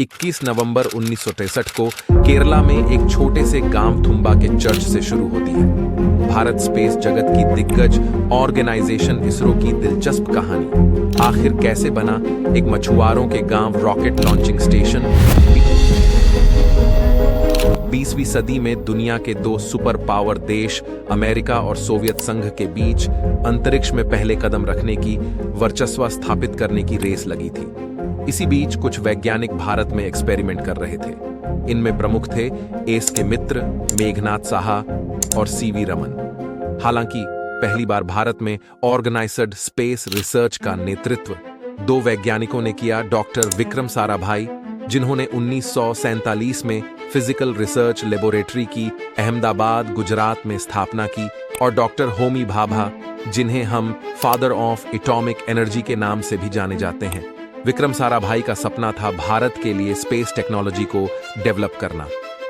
21 नवंबर 1963 को केरला में एक छोटे से गांव थुम्बा के चर्च से शुरू होती है। भारत स्पेस जगत की दिग्गज ऑर्गेनाइजेशन इसरो की दिलचस्प कहानी आखिर कैसे बना एक मछुआरों के गांव रॉकेट लॉन्चिंग स्टेशन। 20वीं सदी में दुनिया के दो सुपर पावर देश अमेरिका और सोवियत संघ के बीच अंतरिक्ष में पहले कदम रखने की वर्चस्व स्थापित करने की रेस लगी थी। इसी बीच कुछ वैज्ञानिक भारत में एक्सपेरिमेंट कर रहे थे। इनमें प्रमुख थे एस के मित्र, मेघनाथ साहा और सीवी रमन। हालांकि पहली बार भारत में ऑर्गेनाइज्ड स्पेस रिसर्च का नेतृत्व दो वैज्ञानिकों ने किया, डॉक्टर विक्रम साराभाई, जिन्होंने 1947 में फिजिकल रिसर्च लेबोरेटरी की अहमदाबाद, गुजरात में स्थापना की, और डॉक्टर होमी भाभा, जिन्हें हम फादर ऑफ एटॉमिक एनर्जी के नाम से भी जाने जाते हैं। विक्रम साराभाई का सपना था भारत के लिए स्पेस टेक्नोलॉजी को डेवलप करना।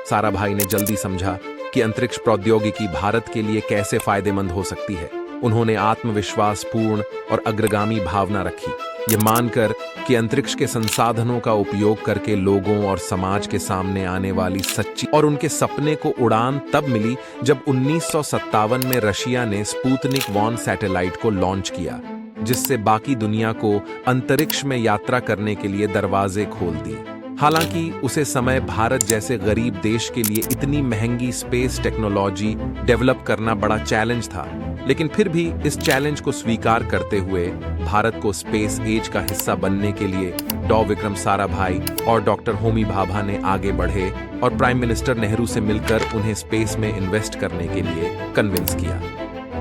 साराभाई ने जल्दी समझा कि अंतरिक्ष प्रौद्योगिकी भारत के लिए कैसे फायदेमंद हो सकती है। उन्होंने आत्मविश्वास पूर्ण और अग्रगामी भावना रखी, ये मानकर कि अंतरिक्ष के संसाधनों का उपयोग करके लोगों और समाज के सामने आने वाली सच्ची और उनके सपने को उड़ान तब मिली जब 1957 में रशिया ने स्पुतनिक 1 सैटेलाइट को लॉन्च किया, जिससे बाकी दुनिया को अंतरिक्ष में यात्रा करने के लिए दरवाजे खोल दिए। हालांकि उसे समय भारत जैसे गरीब देश के लिए इतनी महंगी स्पेस टेक्नोलॉजी डेवलप करना बड़ा चैलेंज था, लेकिन फिर भी इस चैलेंज को स्वीकार करते हुए भारत को स्पेस एज का हिस्सा बनने के लिए डॉ विक्रम साराभाई और डॉक्टर होमी भाभा ने आगे बढ़े और प्राइम मिनिस्टर नेहरू से मिलकर उन्हें स्पेस में इन्वेस्ट करने के लिए कन्विंस किया।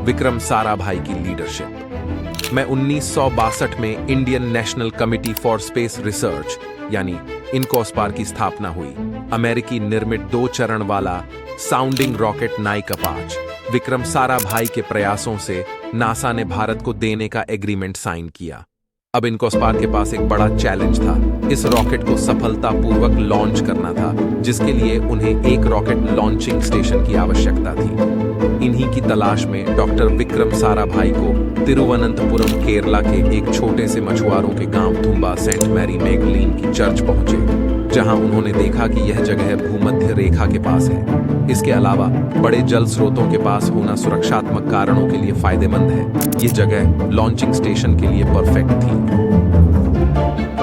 विक्रम साराभाई की लीडरशिप में 1962 में Indian national committee for space research यानी इनकॉस्पार की स्थापना हुई। अमेरिकी निर्मित 2 चरण वाला साउंडिंग रॉकेट नाइक अपाच विक्रम साराभाई के प्रयासों से नासा ने भारत को देने का एग्रीमेंट साइन किया। अब इनकॉस्पार के पास एक बड़ा चैलेंज था, इस रॉकेट को सफलतापूर्वक लॉन्च करना था, जिसके लिए उन्हें एक रॉकेट लॉन्चिंग स्टेशन की आवश्यकता थी। इन्हीं की तलाश में डॉक्टर विक्रम साराभाई को तिरुवनंतपुरम केरला के एक छोटे से मछुआरों के गांव थुम्बा सेंट मैरी मैगडलीन की चर्च पहुंचे, जहां उन्होंने देखा कि यह जगह भूमध्य रेखा के पास है। इसके अलावा बड़े जल स्रोतों के पास होना सुरक्षात्मक कारणों के लिए फायदेमंद है। ये जगह लॉन्चिंग स्टेशन के लिए परफेक्ट थी।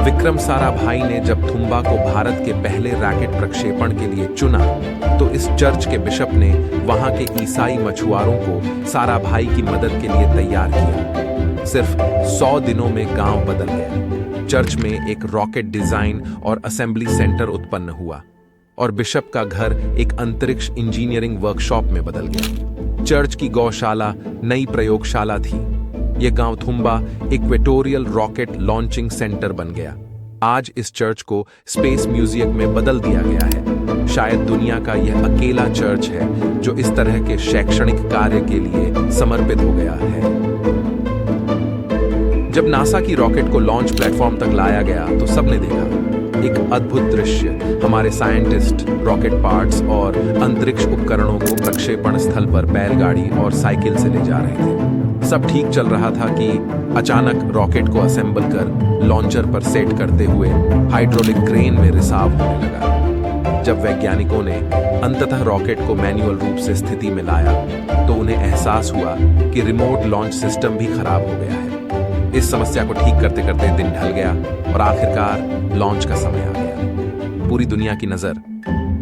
विक्रम साराभाई ने जब थुम्बा को भारत के पहले रॉकेट प्रक्षेपण के लिए चुना, तो इस चर्च के बिशप ने वहां के ईसाई मछुआरों को साराभाई की मदद के लिए तैयार किया। सिर्फ 100 दिनों में गांव बदल गया। चर्च में एक रॉकेट डिजाइन और असेंबली सेंटर उत्पन्न हुआ और बिशप का घर एक अंतरिक्ष इंजीनियरिंग वर्कशॉप में बदल गया। चर्च की गौशाला नई प्रयोगशाला थी। यह गांव Thumba equatorial rocket launching centre बन गया। आज इस चर्च को स्पेस म्यूजियम में बदल दिया गया है। शायद दुनिया का यह अकेला चर्च है जो इस तरह के शैक्षणिक कार्य के लिए समर्पित हो गया है। जब नासा की रॉकेट को लॉन्च प्लेटफॉर्म तक लाया गया तो सबने देखा एक अद्भुत दृश्य। हमारे साइंटिस्ट रॉकेट पार्ट्स और अंतरिक्ष उपकरणों को प्रक्षेपण स्थल पर बैलगाड़ी और साइकिल से ले जा रहे थे। सब ठीक चल रहा था कि अचानक रॉकेट को असेंबल कर लॉन्चर पर सेट करते हुए हाइड्रोलिक क्रेन में रिसाव होने लगा। जब वैज्ञानिकों ने अंततः रॉकेट को मैन्युअल रूप से स्थिति में लाया तो उन्हें एहसास हुआ कि रिमोट लॉन्च सिस्टम भी खराब हो गया है। इस समस्या को ठीक करते करते दिन ढल गया और आखिरकार लॉन्च का समय आ गया। पूरी दुनिया की नजर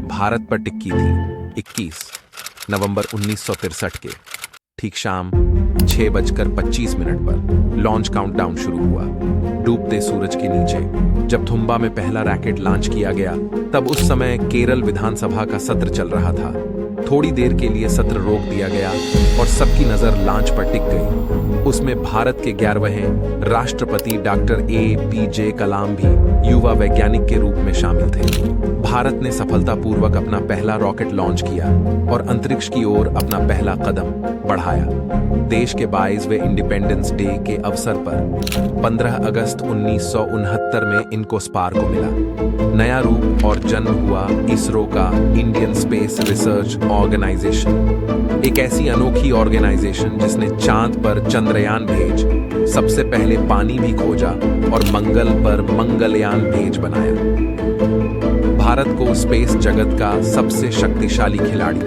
भारत पर टिकी थी। 21 नवंबर 1963 के ठीक शाम 6:25 पर लॉन्च काउंटडाउन शुरू हुआ। डूबते सूरज के नीचे जब थुम्बा में पहला रॉकेट लॉन्च किया गया, तब उस समय केरल विधानसभा का सत्र चल रहा था। थोड़ी देर के लिए सत्र रोक दिया गया और सबकी नजर लॉन्च पर टिक गई। उसमें भारत के 11वें राष्ट्रपति डॉक्टर APJ कलाम भी युवा वैज्ञानिक के रूप में शामिल थे। भारत ने सफलतापूर्वक अपना पहला रॉकेट लॉन्च किया और अंतरिक्ष की ओर अपना पहला कदम बढ़ाया। देश के 22वें इंडिपेंडेंस डे के अवसर पर 15 अगस्त 1969 में इनकॉस्पार को मिला नया रूप और जन्म हुआ इसरो का इंडियन स्पेस रिसर्च ऑर्गेनाइजेशन। एक ऐसी अनोखी ऑर्गेनाइजेशन जिसने चांद पर चंद्रयान भेज, सबसे पहले पानी भी खोजा और मंगल पर मंगलयान भेज बनाया। भारत को स्पेस जगत का सबसे शक्तिशाली खिलाड़ी।